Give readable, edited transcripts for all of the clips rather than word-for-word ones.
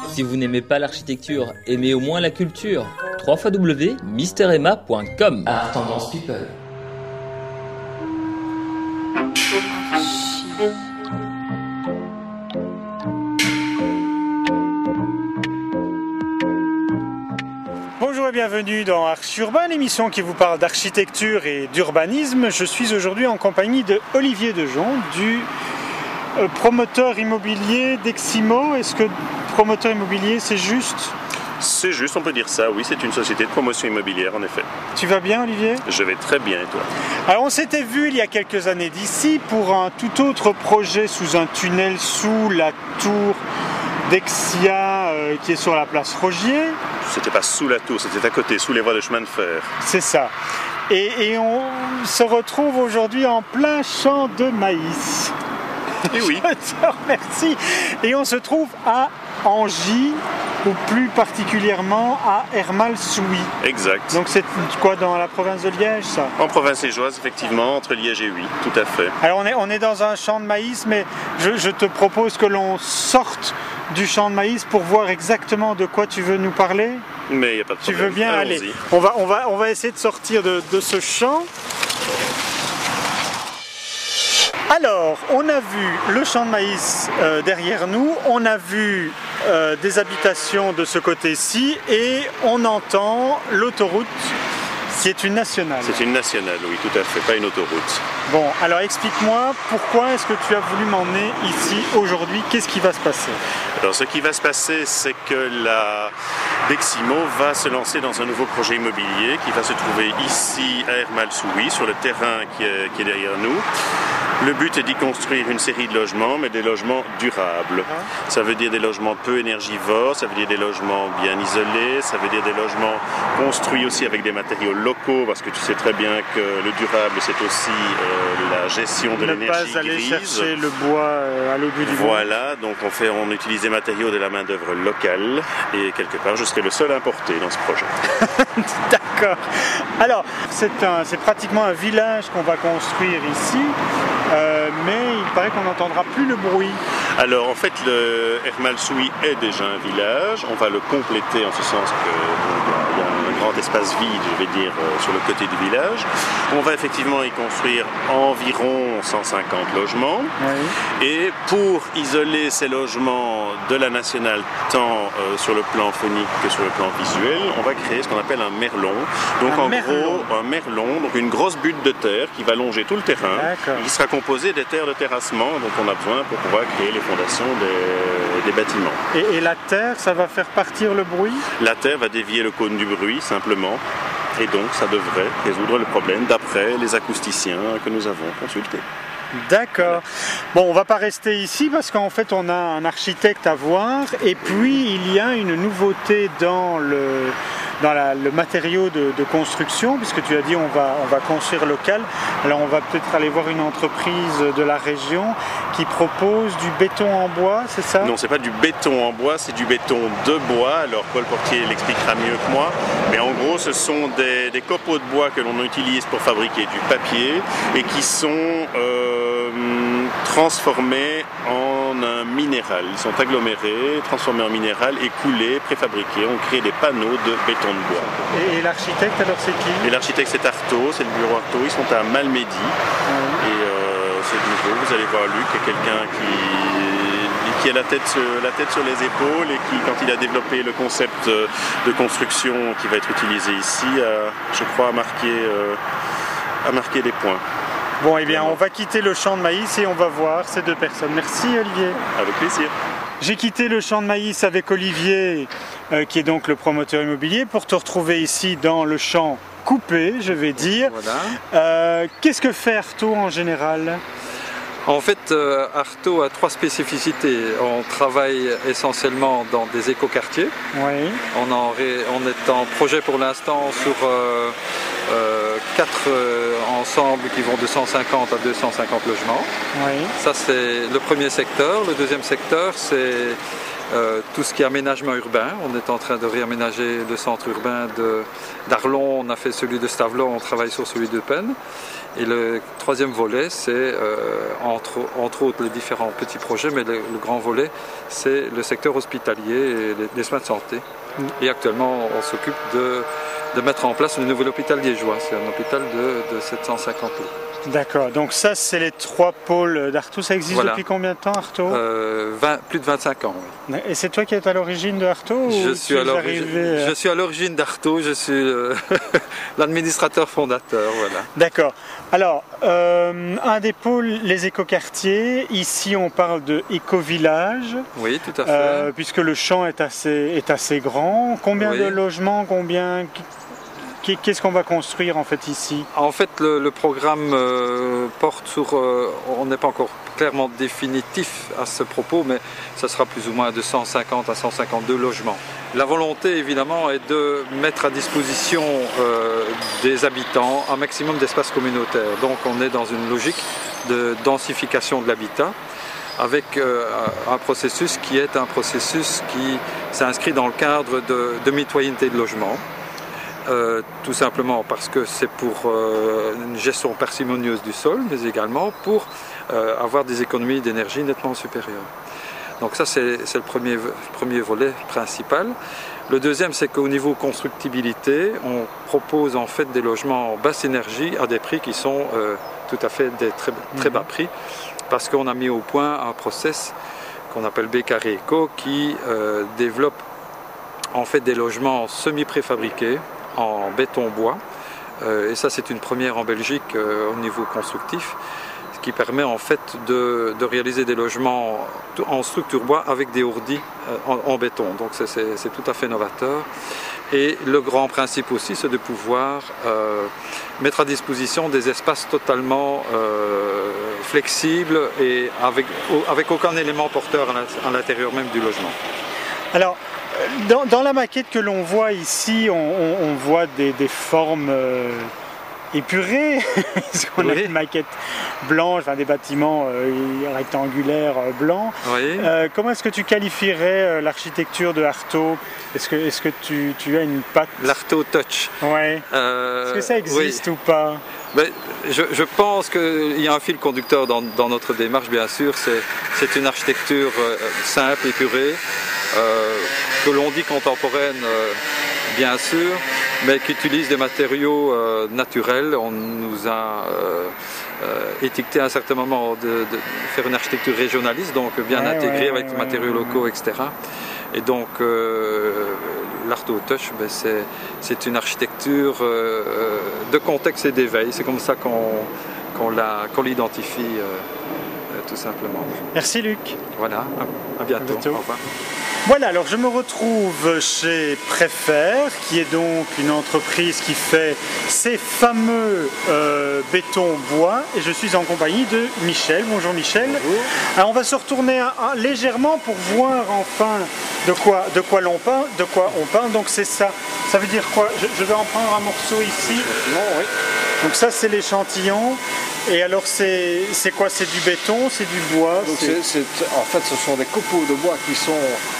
Si vous n'aimez pas l'architecture, aimez au moins la culture. www.misteremma.com. Art Tendance People. Bonjour et bienvenue dans Arches Urbain, l'émission qui vous parle d'architecture et d'urbanisme. Je suis aujourd'hui en compagnie de Olivier Dejon, du promoteur immobilier d'Eximo. Est-ce que promoteur immobilier, c'est juste ? C'est juste, on peut dire ça, oui, c'est une société de promotion immobilière en effet. Tu vas bien, Olivier ? Je vais très bien, et toi ? Alors on s'était vu il y a quelques années d'ici pour un tout autre projet sous un tunnel sous la tour d'Exia qui est sur la place Rogier. C'était pas sous la tour, c'était à côté, sous les voies de chemin de fer. C'est ça. Et on se retrouve aujourd'hui en plein champ de maïs. Et oui. Je te remercie. Et on se trouve à Angy, ou plus particulièrement à Hermal-Souilly. Exact. Donc c'est quoi, dans la province de Liège, ça ? En province liégeoise, effectivement, entre Liège et Huy, tout à fait. Alors on est dans un champ de maïs, mais je te propose que l'on sorte du champ de maïs pour voir exactement de quoi tu veux nous parler. Mais il n'y a pas de problème. Tu veux bien ? Allons-y. Allez, on va essayer de sortir de ce champ. Alors, on a vu le champ de maïs derrière nous, on a vu des habitations de ce côté-ci et on entend l'autoroute qui est une nationale. C'est une nationale, oui, tout à fait, pas une autoroute. Bon, alors explique-moi, pourquoi est-ce que tu as voulu m'emmener ici aujourd'hui ? Qu'est-ce qui va se passer ? Alors ce qui va se passer, c'est que la Deximo va se lancer dans un nouveau projet immobilier qui va se trouver ici à Hermal-Souilly, sur le terrain qui est derrière nous. Le but est d'y construire une série de logements, mais des logements durables. Ça veut dire des logements peu énergivores, ça veut dire des logements bien isolés, ça veut dire des logements construits aussi avec des matériaux locaux, parce que tu sais très bien que le durable, c'est aussi la gestion de l'énergie grise. Ne pas aller chercher le bois à l'autre bout du monde. Voilà, donc on utilise des matériaux de la main-d'œuvre locale, et quelque part, je serai le seul importé dans ce projet. D'accord. Alors, c'est pratiquement un village qu'on va construire ici. Mais il paraît qu'on n'entendra plus le bruit. Alors en fait, le Hermal-Souilly est déjà un village. On va le compléter en ce sens qu'il y a un grand espace vide, je vais dire, sur le côté du village. On va effectivement y construire environ 150 logements. Oui. Et pour isoler ces logements de la nationale, tant sur le plan phonique que sur le plan visuel, on va créer ce qu'on appelle un merlon. Donc un merlon, donc une grosse butte de terre qui va longer tout le terrain. Qui sera composé des terres de terrassement dont on a besoin pour pouvoir créer les fondations des bâtiments. Et la terre, ça va faire partir le bruit ? La terre va dévier le cône du bruit simplement, et donc ça devrait résoudre le problème d'après les acousticiens que nous avons consultés. D'accord. Bon, on va pas rester ici parce qu'en fait on a un architecte à voir, et puis il y a une nouveauté dans le matériau de construction, puisque tu as dit on va construire local. Alors on va peut-être aller voir une entreprise de la région qui propose du béton en bois, c'est ça ? Non, c'est pas du béton en bois, c'est du béton de bois. Alors Paul Portier l'expliquera mieux que moi, mais en gros ce sont des copeaux de bois que l'on utilise pour fabriquer du papier et qui sont transformés en un minéral. Ils sont agglomérés, transformés en minéral et coulés, préfabriqués. On crée des panneaux de béton de bois. Et l'architecte, alors c'est qui ? Et l'architecte, c'est Artaud, c'est le bureau Artaud. Ils sont à Malmedy. Et c'est nouveau. Vous allez voir Luc, quelqu'un qui a la tête sur les épaules et qui, quand il a développé le concept de construction qui va être utilisé ici, je crois, a marqué des points. Bon, eh bien, on va quitter le champ de maïs et on va voir ces deux personnes. Merci, Olivier. Avec plaisir. J'ai quitté le champ de maïs avec Olivier, qui est donc le promoteur immobilier, pour te retrouver ici dans le champ coupé, je vais dire. Voilà. Qu'est-ce que fait Artaud en général ? En fait, Artaud a trois spécificités. On travaille essentiellement dans des écoquartiers. Oui. On est en projet pour l'instant sur 4 ensembles qui vont de 150 à 250 logements. Oui. Ça, c'est le premier secteur. Le deuxième secteur, c'est tout ce qui est aménagement urbain. On est en train de réaménager le centre urbain d'Arlon, on a fait celui de Stavelot, on travaille sur celui de Penn. Et le troisième volet, c'est entre autres les différents petits projets, mais le grand volet, c'est le secteur hospitalier et les soins de santé. Et actuellement, on s'occupe de mettre en place le nouvel hôpital liégeois. C'est un hôpital de 750 lits. D'accord, donc ça c'est les 3 pôles d'Arto. Ça existe Voilà. depuis combien de temps, Arto? Plus de 25 ans, oui. Et c'est toi qui es à l'origine de Arto? Je suis à l'origine d'Arto, je suis l'administrateur fondateur. Voilà. D'accord. Alors, un des pôles, les écoquartiers. Ici, on parle de éco-village. Oui, tout à fait. Puisque le champ est assez grand. Combien Oui. de logements, qu'est-ce qu'on va construire en fait ici? En fait, le programme porte sur... on n'est pas encore clairement définitif à ce propos, mais ça sera plus ou moins de 150 à 152 logements. La volonté, évidemment, est de mettre à disposition des habitants un maximum d'espace communautaire. Donc on est dans une logique de densification de l'habitat, avec un processus qui est un processus qui s'inscrit dans le cadre de mitoyenneté de logement. Tout simplement parce que c'est pour une gestion parcimonieuse du sol, mais également pour avoir des économies d'énergie nettement supérieures. Donc ça, c'est le premier volet principal. Le deuxième, c'est qu'au niveau constructibilité, on propose en fait des logements basse énergie à des prix qui sont tout à fait des très bas prix, parce qu'on a mis au point un process qu'on appelle B-Carré-Eco qui développe en fait des logements semi-préfabriqués en béton-bois, et ça c'est une première en Belgique au niveau constructif, ce qui permet en fait de réaliser des logements en structure bois avec des ourdis en béton, donc c'est tout à fait novateur. Et le grand principe aussi, c'est de pouvoir mettre à disposition des espaces totalement flexibles et avec aucun élément porteur à l'intérieur même du logement. Alors, dans la maquette que l'on voit ici, on voit des formes épurées, parce qu'on a une maquette blanche, enfin, des bâtiments rectangulaires blancs. Oui. Comment est-ce que tu qualifierais l'architecture de Arto? Est-ce que tu as une patte? L'Arto Touch. Ouais. Est-ce que ça existe ou pas? Ben, je pense qu'il y a un fil conducteur dans notre démarche, bien sûr. C'est une architecture simple, épurée, que l'on dit contemporaine, bien sûr, mais qui utilise des matériaux naturels. On nous a étiqueté à un certain moment de faire une architecture régionaliste, donc bien intégrée avec des matériaux locaux, etc. Et donc l'Arto Touch, ben, c'est une architecture de contexte et d'éveil. C'est comme ça qu'on l'identifie tout simplement. Merci Luc. Voilà, à bientôt. Au revoir. Voilà, alors je me retrouve chez Préfère, qui est donc une entreprise qui fait ces fameux béton bois, et je suis en compagnie de Michel. Bonjour Michel. Bonjour. Alors on va se retourner légèrement pour voir enfin de quoi on parle. Donc c'est ça. Ça veut dire quoi? Je vais en prendre un morceau ici. Non, oui. Donc ça c'est l'échantillon. Et alors c'est quoi? C'est du béton, c'est du bois? Donc en fait ce sont des copeaux de bois qui sont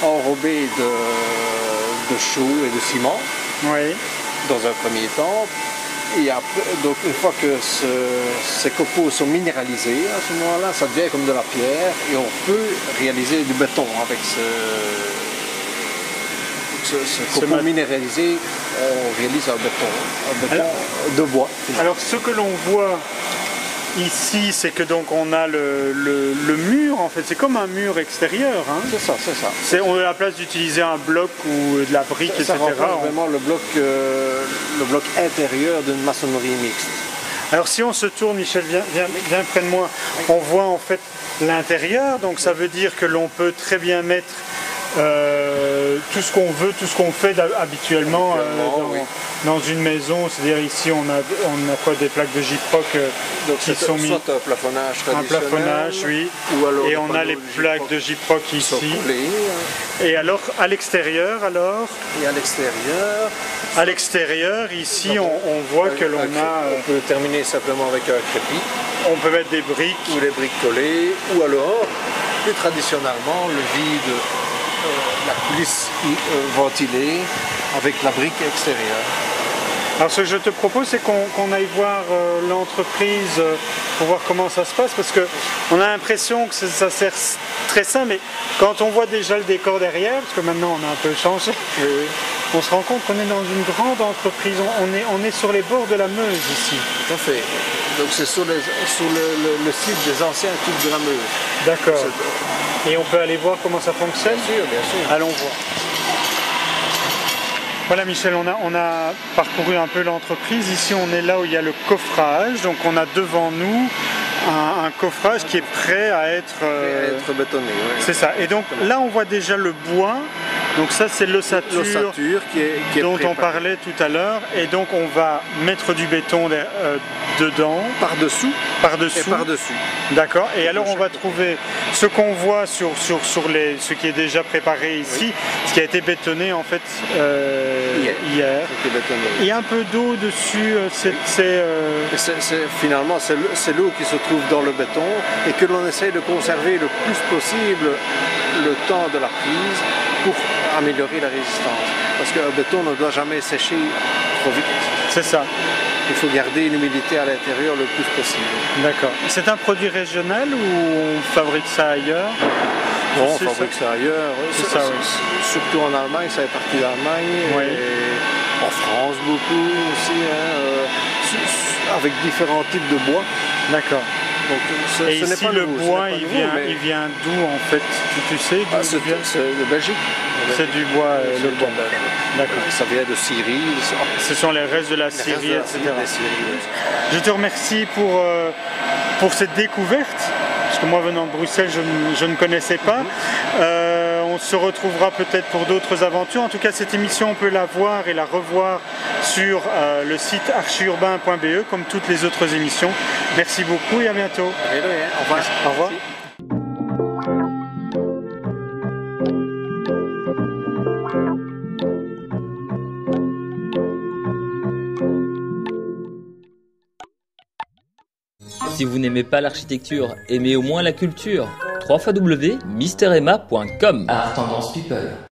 enrobés de chaux et de ciment, oui, dans un premier temps. Et après, donc une fois que ces copeaux sont minéralisés, à ce moment-là ça devient comme de la pierre et on peut réaliser du béton avec ce copeau minéralisé. On réalise un béton de bois. Alors ce que l'on voit ici, c'est que donc on a le mur, en fait, c'est comme un mur extérieur. Hein. C'est ça. On a la place d'utiliser un bloc ou de la brique, ça etc. remplace vraiment le bloc intérieur d'une maçonnerie mixte. Alors si on se tourne, Michel, viens près de moi, on voit en fait l'intérieur, donc ça veut dire que l'on peut très bien mettre tout ce qu'on veut, tout ce qu'on fait habituellement dans une maison. C'est-à-dire ici on a quoi, des plaques de gyproc qui sont mises. Soit un plafonnage traditionnel. Un plafonnage, oui. Ou alors et on a les plaques de gyproc ici. Collés. Et alors à l'extérieur Et à l'extérieur, ici on voit que l'on a. On peut terminer simplement avec un crépi. On peut mettre des briques. Ou des briques collées. Ou alors, plus traditionnellement, le vide, la coulisse ventilée avec la brique extérieure. Alors ce que je te propose, c'est qu'on aille voir l'entreprise pour voir comment ça se passe, parce qu'on a l'impression que ça sert très simple, mais quand on voit déjà le décor derrière, parce que maintenant on a un peu changé, on se rend compte qu'on est dans une grande entreprise, on est sur les bords de la Meuse ici. Tout à fait. Donc c'est sur le site des anciens tubes de la Meuse. D'accord. Et on peut aller voir comment ça fonctionne ? Bien sûr, bien sûr. Allons voir. Voilà Michel, on a parcouru un peu l'entreprise. Ici on est là où il y a le coffrage. Donc on a devant nous un coffrage qui est prêt à être bétonné. Oui. C'est ça. Et donc là on voit déjà le bois. Donc ça c'est l'ossature qui est dont préparée. On parlait tout à l'heure. Et donc on va mettre du béton dedans. Par-dessous. Par-dessous. Et par-dessus. D'accord. Et alors on va trouver ce qu'on voit sur ce qui est déjà préparé ici, ce qui a été bétonné en fait hier. Il y a un peu d'eau dessus. Finalement c'est l'eau qui se trouve dans le béton et que l'on essaye de conserver le plus possible le temps de la prise pour améliorer la résistance. Parce qu'un béton ne doit jamais sécher trop vite. C'est ça. Il faut garder une humidité à l'intérieur le plus possible. D'accord. C'est un produit régional ou on fabrique ça ailleurs ? Non, on fabrique ça ailleurs. Surtout en Allemagne, ça est parti d'Allemagne. Oui. Et en France beaucoup aussi, avec différents types de bois. D'accord. Donc, et ici le bois, il vient d'où en fait ? Tu sais d'où c'est de Belgique. C'est du bois local. D'accord. Ça vient de Syrie. Ce sont les restes de la Syrie, etc. Syrie. Je te remercie pour cette découverte, parce que moi venant de Bruxelles, je ne connaissais pas. On se retrouvera peut-être pour d'autres aventures. En tout cas, cette émission, on peut la voir et la revoir sur le site archiurbain.be, comme toutes les autres émissions. Merci beaucoup et à bientôt. Au revoir. Au revoir. Si vous n'aimez pas l'architecture, aimez au moins la culture. www.misteremma.com. Art Tendance People.